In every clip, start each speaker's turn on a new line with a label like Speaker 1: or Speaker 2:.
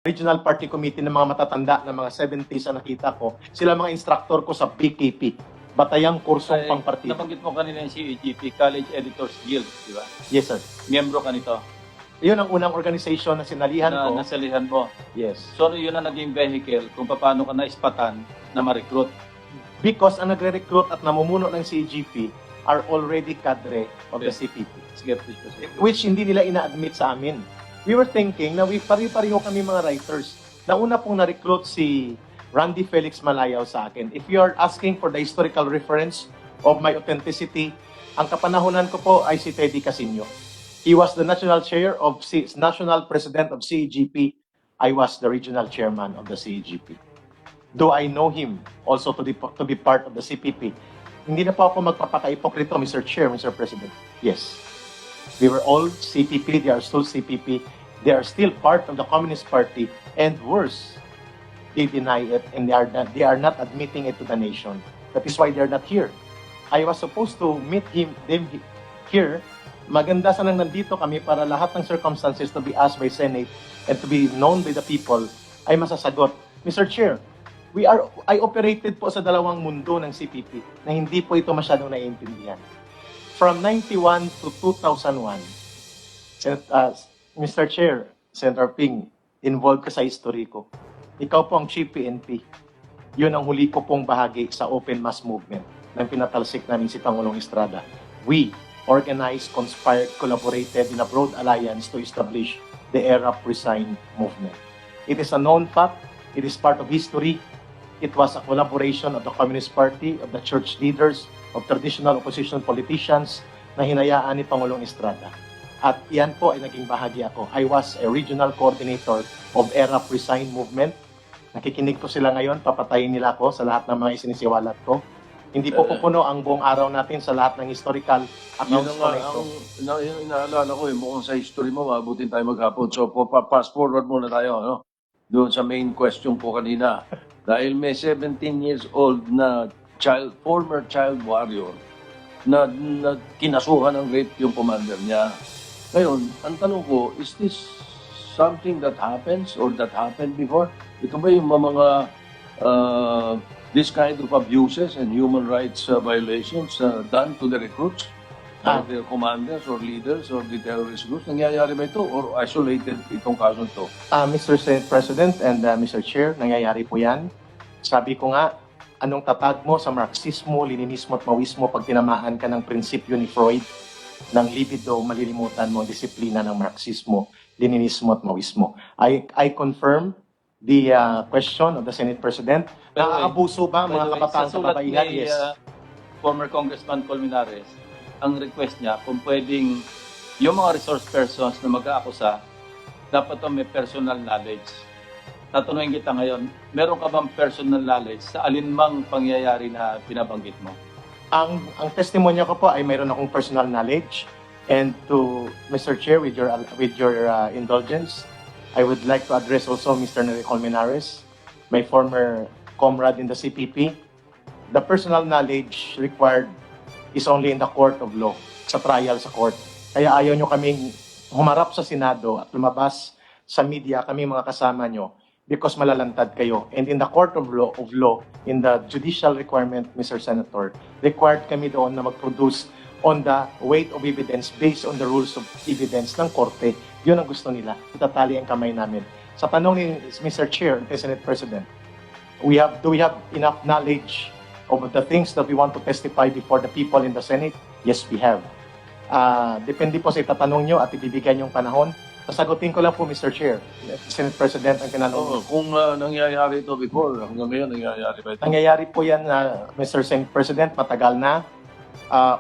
Speaker 1: regional party committee ng mga matatanda ng mga 70s na nakita ko, sila mga instructor ko sa BKP, Batayang Kursong Pangpartido.
Speaker 2: Nabanggit mo kanina yung CEGP, College Editors Guild, di ba?
Speaker 1: Yes, sir.
Speaker 2: Miyembro ka nito.
Speaker 1: Yun ang unang organization na sinalihan ko.
Speaker 2: Nasalihan mo.
Speaker 1: Yes.
Speaker 2: So yun ang naging vehicle kung paano ka naispatan na ma-recruit.
Speaker 1: Because ang nagre-recruit at namumuno ng CEGP are already cadre of the CPP.
Speaker 2: Sige, please proceed.
Speaker 1: Which hindi nila ina-admit sa amin. We were thinking na pari-pareho kami mga writers. Nauna pong na-recruit si Randy Felix Malayaw sa akin. If you are asking for the historical reference of my authenticity, ang kapanahonan ko po ay si Teddy Casino. He was the national national president of CEGP. I was the regional chairman of the CEGP. Though I know him also to be part of the CPP, hindi na po ako magpapaka-ipokrito, Mr. Chair, Mr. President. Yes. We were all CPP, they are still CPP, they are still part of the Communist Party, and worse, they deny it and they are not admitting it to the nation. That is why they are not here. I was supposed to meet them here. Maganda sanang nandito kami para lahat ng circumstances to be asked by Senate and to be known by the people ay masasagot. Mr. Chair, I operated po sa dalawang mundo ng CPP na hindi po ito masyadong naiintindihan. From 91 to 2001, Mr. Chair, Senator Ping, involved ka sa history ko. Ikaw po ang Chief PNP. Yun ang huli ko pong bahagi sa open mass movement ng pinatalsik namin si Pangulong Estrada. We organized, conspired, collaborated in a broad alliance to establish the ERAP Resign movement. It is a known fact. It is part of history. It was a collaboration of the Communist Party, of the church leaders, of traditional opposition politicians na hinayaan ni Pangulong Estrada. At iyan po ay naging bahagi ako. I was a regional coordinator of ERAP Resign movement. Nakikinig po sila ngayon, papatayin nila ako sa lahat ng mga isinisiwalat ko. Hindi po pupuno ang buong araw natin sa lahat ng historical accounts ko na ito.
Speaker 3: Yung inaalala ko, mukhang sa history mo, mabutin tayo maghapon. So, fast forward muna tayo, no? Doon sa main question po kanina. Dahil may 17 years old na former child warrior na kinasuhan ng rape yung commander niya. Ngayon, ang tanong ko, is this something that happens or that happened before? Ito ba yung mga this kind of abuses and human rights violations done to the recruits, their commanders or leaders or the terrorist groups? Nangyayari ba ito or isolated itong kaso ito?
Speaker 1: Mr. Senate President and Mr. Chair, nangyayari po yan. Sabi ko nga, anong tatag mo sa Marxismo, Leninismo at Maoismo pag tinamaan ka ng prinsipyo ni Freud ng libido, malilimutan mo ang disiplina ng Marxismo, Leninismo at Maoismo. I confirm the question of the Senate President. Naaabuso ba mga kabataan sa kababaihan?
Speaker 2: Yes. Former Congressman Colmenares, ang request niya kung pwedeng yung mga resource persons na mag-aakusa, dapat may personal knowledge. Tatanungin kita ngayon, meron ka bang personal knowledge sa alinmang pangyayari na binabanggit mo?
Speaker 1: Ang testimonya ko po ay mayroon akong personal knowledge. And to Mr. Chair, with your indulgence, I would like to address also Mr. Nery Colmenares, my former comrade in the CPP. The personal knowledge required is only in the court of law, sa trial sa court. Kaya ayaw nyo kaming humarap sa Senado at lumabas sa media, kami mga kasama nyo, because malalantad kayo. And in the court of law, in the judicial requirement, Mr. Senator, required kami doon na mag-produce on the weight of evidence based on the rules of evidence ng korte. Yun ang gusto nila. Itatali ang kamay namin. Sa tanong ni Mr. Chair, Senate President, do we have enough knowledge of the things that we want to testify before the people in the Senate? Yes, we have. Depende po sa itatanong nyo at ibibigay yung panahon. Sasagutin ko lang po, Mr. Chair, Senate President, ang tinanong.
Speaker 3: Kung nangyayari ito before, hanggang ngayon nangyayari ba ito?
Speaker 1: Nangyayari po yan, Mr. Senate President, matagal na.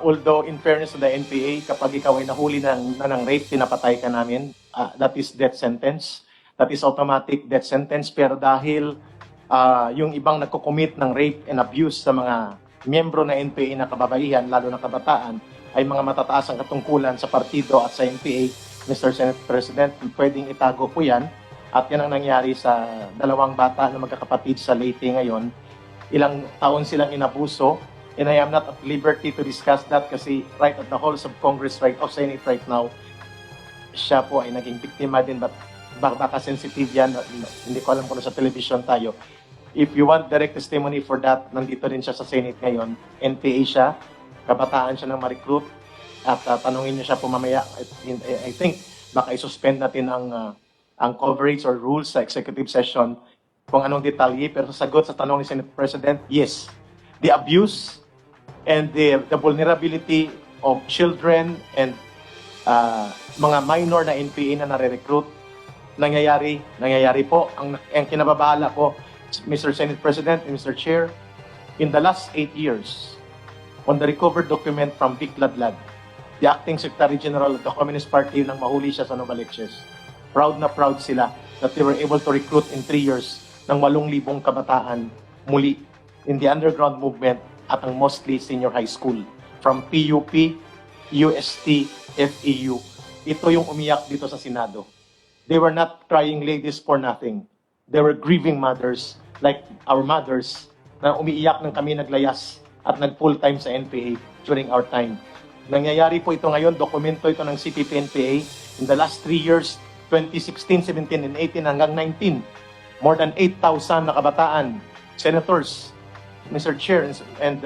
Speaker 1: Although, in fairness to the NPA, kapag ikaw ay nahuli ng rape, pinapatay ka namin. That is death sentence. That is automatic death sentence. Pero dahil yung ibang nagko-commit ng rape and abuse sa mga miyembro na NPA na kababaihan, lalo na kabataan, ay mga matataas ang katungkulan sa partido at sa NPA, Mr. Senate President, pwedeng itago po yan. At yan ang nangyari sa dalawang bata na magkakapatid sa Leyte ngayon. Ilang taon silang inabuso. And I am not at liberty to discuss that kasi right at the halls of Congress, of Senate right now, siya po ay naging biktima din. But baka sensitive yan, hindi ko alam kung sa television tayo. If you want direct testimony for that, nandito rin siya sa Senate ngayon. NPA siya, kabataan siya ng ma-recruit, at tanungin niyo siya po mamaya. I think baka i-suspend natin ang coverage or rules sa executive session kung anong detalye, pero sagot sa tanong ni Senate President, yes. The abuse and the vulnerability of children and mga minor na NPA na nare-recruit, nangyayari po. Ang kinababahala po, Mr. Senate President and Mr. Chair, in the last 8 years, on the recovered document from Vic Ladlad, the Acting Secretary General of the Communist Party nang mahuli siya sa Novaliches, proud na proud sila that they were able to recruit in 3 years ng 8,000 kabataan muli in the underground movement at ang mostly senior high school from PUP, UST, FEU. Ito yung umiyak dito sa Senado. They were not crying ladies for nothing. They were grieving mothers like our mothers na umiiyak nang kami naglayas at nag-full-time sa NPA during our time. Nangyayari po ito ngayon, dokumento ito ng CPP-NPA in the last 3 years, 2016, 17, and 18 hanggang 19. More than 8,000 na kabataan, senators, Mr. Chair, and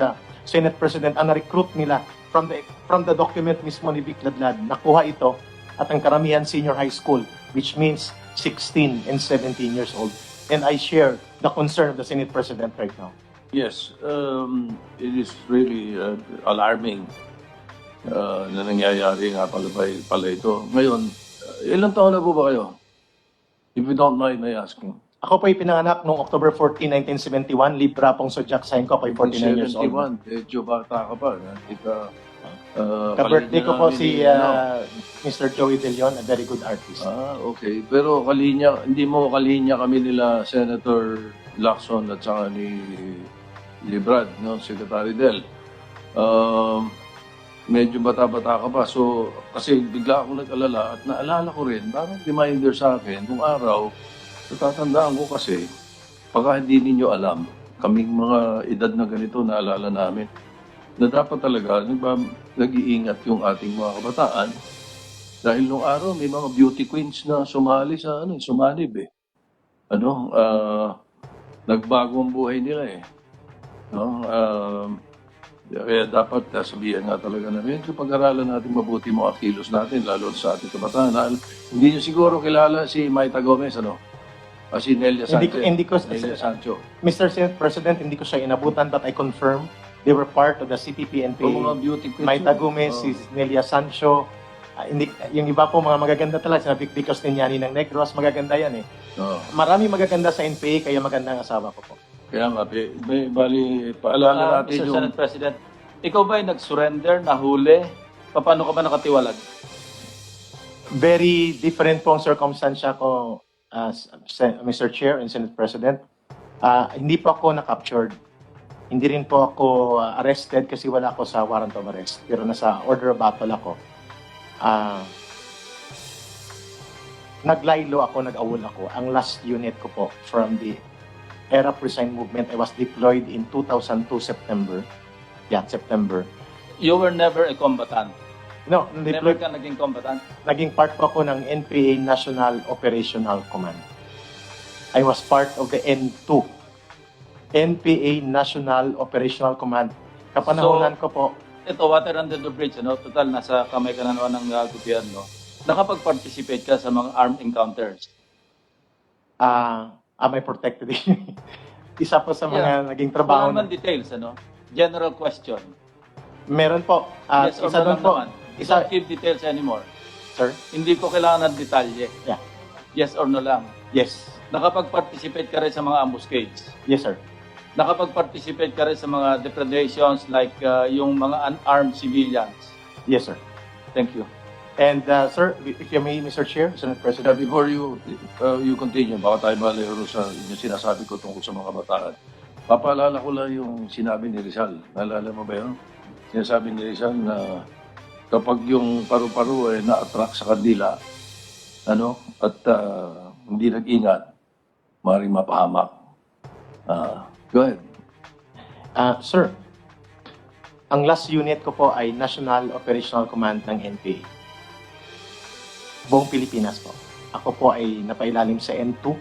Speaker 1: Senate President, ang na-recruit nila from the document mismo ni Vic Ladlad. Nakuha ito at ang karamihan senior high school, which means 16 and 17 years old. And I share the concern of the Senate President right now.
Speaker 3: Yes, it is really alarming na nangyayari nga pala ito. Ngayon, ilang taon na po ba kayo? If you don't mind my asking.
Speaker 1: Ako po ay pinanganak noong October 14, 1971. Libra pong Sojak Sign ko. Ako ay 49 years old.
Speaker 3: 71, medyo bata ka pa.
Speaker 1: Ka-birthday ko po si Mr. Joey De Leon, a very good artist.
Speaker 3: Okay. Pero hindi mo kalinya kami nila Senator Lacson at saka ni Librad, no? Secretary Del. Medyo bata-bata ka pa. So, kasi bigla akong nag-alala at naalala ko rin, parang reminder sa akin, kung araw, natatandaan ko kasi, pagka hindi ninyo alam, kaming mga edad na ganito, naalala namin, na dapat talaga nag-iingat yung ating mga kabataan. Dahil nung araw, may mga beauty queens na sumali sa sumanib eh. Nagbago ang buhay nila eh. No? Kaya dapat sabihan nga talaga na medyo pag-aralan natin mabuti mga kilos natin, lalo sa ating kabataan. Hindi nyo siguro kilala si Maita Gomez, si Nelia Sanchez.
Speaker 1: Hindi ko,
Speaker 3: Nelia Sancho.
Speaker 1: Mr. Senate President, hindi ko siya inabutan, but I confirm they were part of the CPP-NPA.
Speaker 3: Mga beauty queens.
Speaker 1: Maita Gomez, si Nelia Sancho. Yung iba po, mga magaganda talaga. Sina Vic Vicos Ninyani ng Negros, magaganda yan eh. Marami magaganda sa NPA, kaya maganda ang asawa ko po.
Speaker 3: Kaya nga, bali, paalala natin
Speaker 2: Mr.
Speaker 3: yung...
Speaker 2: Senate President, ikaw ba ay nag-surrender, nahuli? Paano ka ba nakatiwalag?
Speaker 1: Very different pong circumstansya ko, Mr. Chair and Senate President. Hindi po ako na-captured. Hindi rin po ako arrested kasi wala ako sa warrant of arrest. Pero nasa order of battle ako. Naglaylo ako, nag-awol ako. Ang last unit ko po from the Erap Resign Movement, I was deployed in 2002 September. Yeah, September.
Speaker 2: You were never a combatant.
Speaker 1: No,
Speaker 2: Never
Speaker 1: deployed.
Speaker 2: ka naging combatant.
Speaker 1: Naging part po ako ng NPA National Operational Command. I was part of the N2. NPA National Operational Command. Kapanahonan ko po,
Speaker 2: Ito, water under the bridge, total nasa kamay ka na naman ng gobyerno. Nakapag-participate ka sa mga armed encounters.
Speaker 1: am I protected? Isa po sa mga naging trabaho.
Speaker 2: Wala naman details, General question.
Speaker 1: Meron po.
Speaker 2: Yes or
Speaker 1: Isa
Speaker 2: no
Speaker 1: doon
Speaker 2: lang
Speaker 1: po.
Speaker 2: naman. Don't give details anymore.
Speaker 1: Sir?
Speaker 2: Hindi ko kailangan ng detalye.
Speaker 1: Yeah.
Speaker 2: Yes or no lang.
Speaker 1: Yes.
Speaker 2: Nakapag-participate ka rin sa mga ambuscades.
Speaker 1: Yes, sir.
Speaker 2: Nakapag-participate ka rin sa mga depredations like yung mga unarmed civilians.
Speaker 1: Yes, sir.
Speaker 2: Thank you.
Speaker 1: And, sir, if you may, Mr. Chair, Senate President.
Speaker 3: Before you continue, baka tayo malero sa yung sinasabi ko tungkol sa mga bataan. Papaalala ko lang yung sinabi ni Rizal. Naalala mo ba yun? Sinasabi ni Rizal na kapag yung paru-paro ay na-attract sa kandila, at hindi nag-ingat, maaaring mapahamak. Go ahead.
Speaker 1: Sir, ang last unit ko po ay National Operational Command ng NPA. Buong Pilipinas po. Ako po ay napailalim sa N2.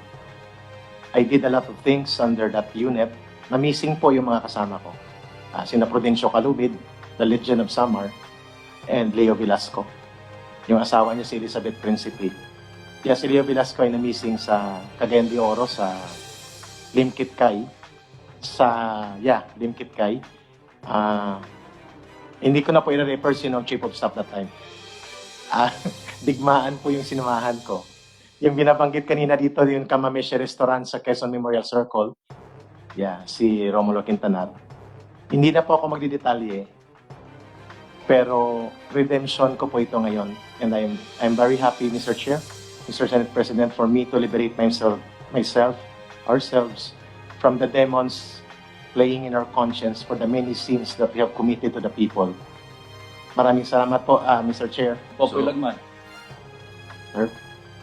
Speaker 1: I did a lot of things under that unit. Na-missing po yung mga kasama ko. Sina Prudencio Calubid, the Legion of Samar, and Leo Velasco. Yung asawa niya si Elizabeth Principe. Kaya si Leo Velasco ay na-missing sa Cagayan de Oro, sa Limkit Kay. Limkit Kay. Hindi ko na po i-refer sino ang chief of staff that time. Digmaan po yung sinamahan ko. Yung binabanggit kanina dito, yung Kamameshi Restaurant sa Quezon Memorial Circle, si Romulo Quintanar. Hindi na po ako magdidetalye, pero redemption ko po ito ngayon. And I'm very happy, Mr. Chair, Mr. Senate President, for me to liberate ourselves, from the demons playing in our conscience for the many sins that we have committed to the people. Maraming salamat po, Mr. Chair.
Speaker 2: Popoy Lagman.
Speaker 1: Sir?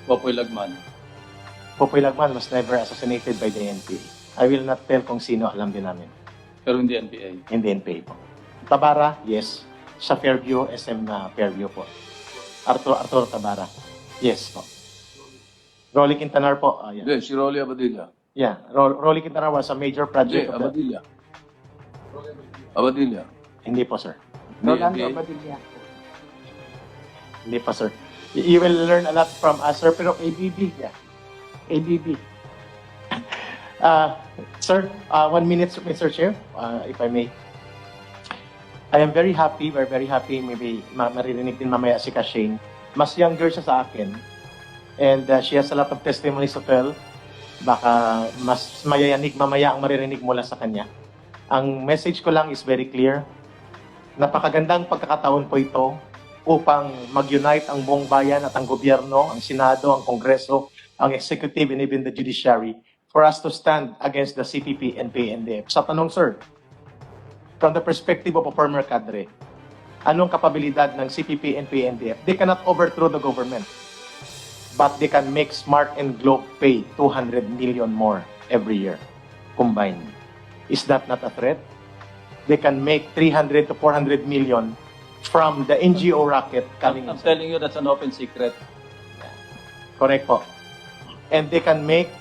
Speaker 2: Popoy Lagman.
Speaker 1: Popoy Lagman was never assassinated by the NPA. I will not tell kung sino, alam din namin.
Speaker 2: Pero hindi NPA.
Speaker 1: Hindi NPA po. Tabara, yes. Sa Fairview, SM na Fairview po. Arturo Tabara. Yes po. Rolly Quintanar po.
Speaker 3: Hindi, si Rolly Abadilla.
Speaker 1: Rolly Quintanar was a major
Speaker 3: Hindi,
Speaker 1: project of the...
Speaker 3: Abadilla. Abadilla.
Speaker 1: Hindi po, sir.
Speaker 3: Hindi,
Speaker 4: Rolando
Speaker 3: NPA.
Speaker 4: Abadilla.
Speaker 1: Hindi pa, sir. You will learn a lot from us, sir. Pero ABB, ABB. Sir, 1 minute, Mr. Chair, if I may. I am very happy, we're very happy, maybe maririnig din mamaya si Kashane. Mas younger siya sa akin. And she has a lot of testimonies to tell. Baka mas mayayanig mamaya ang maririnig mula sa kanya. Ang message ko lang is very clear. Napakagandang pagkakataon po ito upang mag-unite ang buong bayan at ang gobyerno, ang Senado, ang Kongreso, ang Executive, and even the Judiciary for us to stand against the CPP and PNDF. Sa tanong, sir, from the perspective of a former cadre, anong kapabilidad ng CPP and PNDF? They cannot overthrow the government, but they can make Smart and Globe pay 200 million more every year combined. Is that not a threat? They can make 300 to 400 million from the NGO racket coming
Speaker 2: I'm
Speaker 1: in.
Speaker 2: telling you, that's an open secret.
Speaker 1: Correct po. And they can make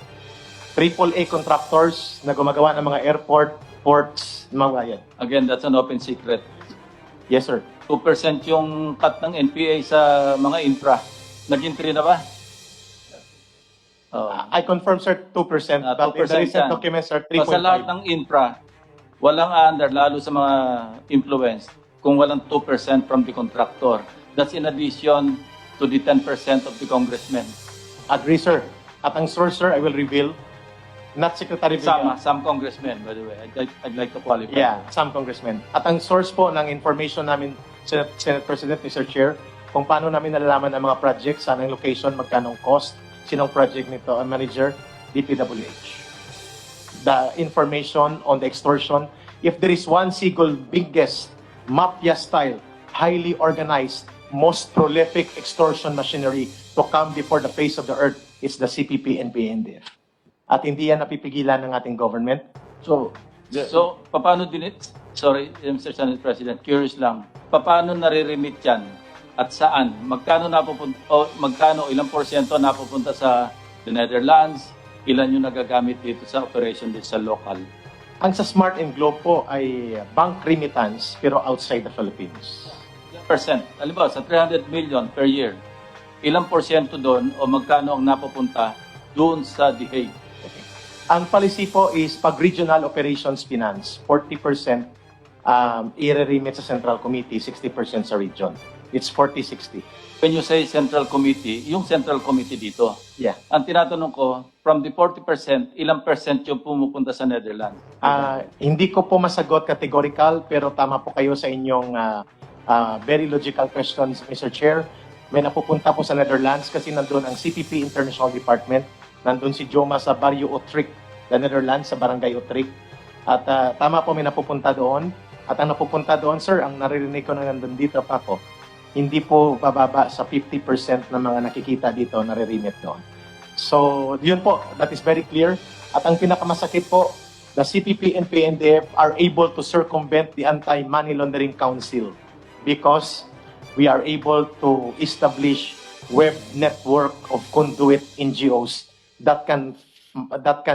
Speaker 1: AAA contractors na gumagawa ng mga airport, ports, mga yan.
Speaker 2: Again, that's an open secret.
Speaker 1: Yes, sir.
Speaker 2: 2% yung cut ng NPA sa mga infra. Naging 3 na ba? Oh.
Speaker 1: I confirm, sir, 2%. But in the
Speaker 2: 2%
Speaker 1: recent
Speaker 2: yan.
Speaker 1: documents, sir,
Speaker 2: Sa lahat
Speaker 1: 3.5.
Speaker 2: ng infra, walang under, lalo sa mga influence, kung walang 2% from the contractor. That's in addition to the 10% of the congressmen.
Speaker 1: Agree, sir. At ang source, sir, I will reveal. Not Secretary Villar.
Speaker 2: Some congressmen, by the way. I'd like to qualify.
Speaker 1: Yeah, some congressmen. At ang source po ng information namin, Senate President, Mr. Chair, kung paano namin nalalaman ang mga project, saan ang location, magkano ang cost, sinong project nito, ang manager, DPWH. The information on the extortion, if there is one single biggest mafia-style, highly organized, most prolific extortion machinery to come before the face of the earth, it's the CPP and PNDF. At hindi yan napipigilan ng ating government.
Speaker 3: So,
Speaker 2: paano sorry, Mr. Senate President, curious lang, paano nare-remit yan? At saan? Magkano napupunta, ilang porsyento napupunta sa the Netherlands? Ilan yung nagagamit dito sa operation dito sa local?
Speaker 1: Ang sa Smart and Globe po ay bank remittance pero outside the Philippines.
Speaker 2: Ilang percent? Halimbawa, sa 300 million per year, ilang porsyento doon o magkano ang napupunta doon sa The Hague?
Speaker 1: Ang policy po is pag regional operations finance, 40% i-remit sa Central Committee, 60% sa region. It's 40-60.
Speaker 2: When you say Central Committee, yung Central Committee dito,
Speaker 1: Yeah.
Speaker 2: ang tinatanong ko, from the 40%, ilang percent yung pumupunta sa Netherlands?
Speaker 1: Hindi ko po masagot categorical pero tama po kayo sa inyong very logical questions, Mr. Chair. May napupunta po sa Netherlands kasi nandun ang CPP International Department. Nandun si Joma sa Barrio Utrecht, the Netherlands, sa Barangay Utrecht. At tama po may napupunta doon. At ang napupunta doon, sir, ang naririnig ko na nandun dito pa po, hindi po bababa sa 50% ng mga nakikita dito nare-remit doon. So, yun po, that is very clear. At ang pinakamasakit po, the CPP and PNDF are able to circumvent the Anti-Money Laundering Council because we are able to establish web network of conduit NGOs that can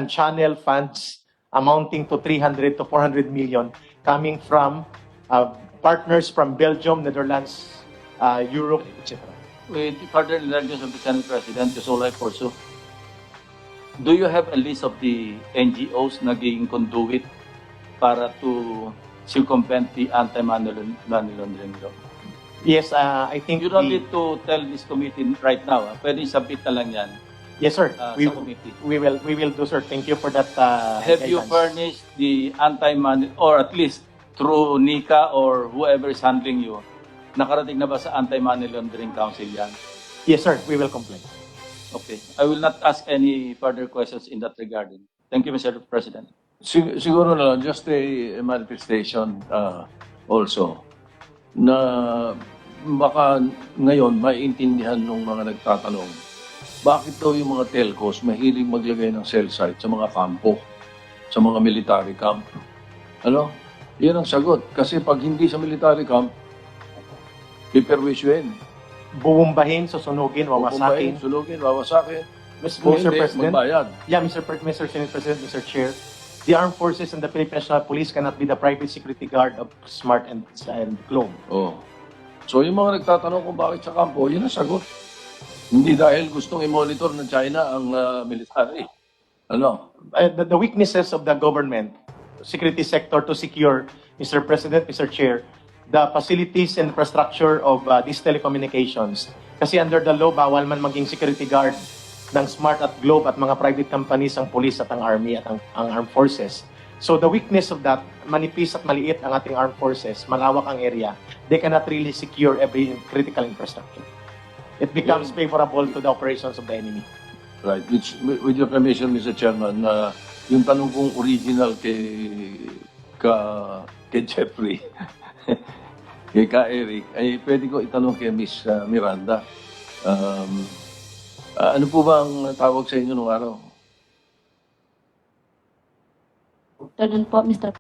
Speaker 1: channel funds amounting to 300 to 400 million coming from partners from Belgium, Netherlands, Europe, etc.
Speaker 2: With further indulgence of the Senate President, just all I pursue. Do you have a list of the NGOs naging conduit para to circumvent the anti-money laundering law?
Speaker 1: Yes, I think
Speaker 2: You don't
Speaker 1: the-
Speaker 2: need to tell this committee right now. Pwede submit na lang yan
Speaker 1: yes, sir.
Speaker 2: sa
Speaker 1: we
Speaker 2: committee.
Speaker 1: will do, sir. Thank you for that.
Speaker 2: Have you
Speaker 1: guidance.
Speaker 2: furnished the anti-money, or at least through NICA or whoever is handling you, nakarating na ba sa Anti-Money Laundering Council yan?
Speaker 1: Yes, sir. We will comply.
Speaker 2: Okay. I will not ask any further questions in that regard. Thank you, Mr. President.
Speaker 3: Siguro na lang, just a manifestation also na baka ngayon maiintindihan ng mga nagtatanong bakit daw yung mga telcos mahilig maglagay ng cell site sa mga kampo, sa mga military camp. Ano? Yan ang sagot. Kasi pag hindi sa military camp, piperwisyoin.
Speaker 1: Bubumbahin, susunugin,
Speaker 3: Pupumpain,
Speaker 1: wawasakin.
Speaker 3: sulugin, wawasakin.
Speaker 1: Mr.
Speaker 3: Hindi,
Speaker 1: President.
Speaker 3: magbayad.
Speaker 1: Yeah, Mr. Senate President, Mr. Chair, the armed forces and the Philippine National Police cannot be the private security guard of Smart and Globe.
Speaker 3: Oh. So yung mga nagtatanong kung bakit sa kampo, yun ang sagot. Hindi dahil gustong i-monitor ng China ang military. Ano?
Speaker 1: The weaknesses of the government, security sector to secure, Mr. President, Mr. Chair, the facilities and infrastructure of these telecommunications. Kasi under the law, bawal man maging security guard ng Smart at Globe at mga private companies ang police at ang army at ang armed forces. So the weakness of that, manipis at maliit ang ating armed forces, malawak ang area, they cannot really secure every critical infrastructure. It becomes favorable to the operations of the enemy.
Speaker 3: Right. Which, with your permission, Mr. Chairman, yung tanong kong original kay Jeffrey, kay Eric, ay pwede ko itanong kay Miss Miranda. Ano po ba ang tawag sa inyo nung araw?
Speaker 4: Ganun po, Mr.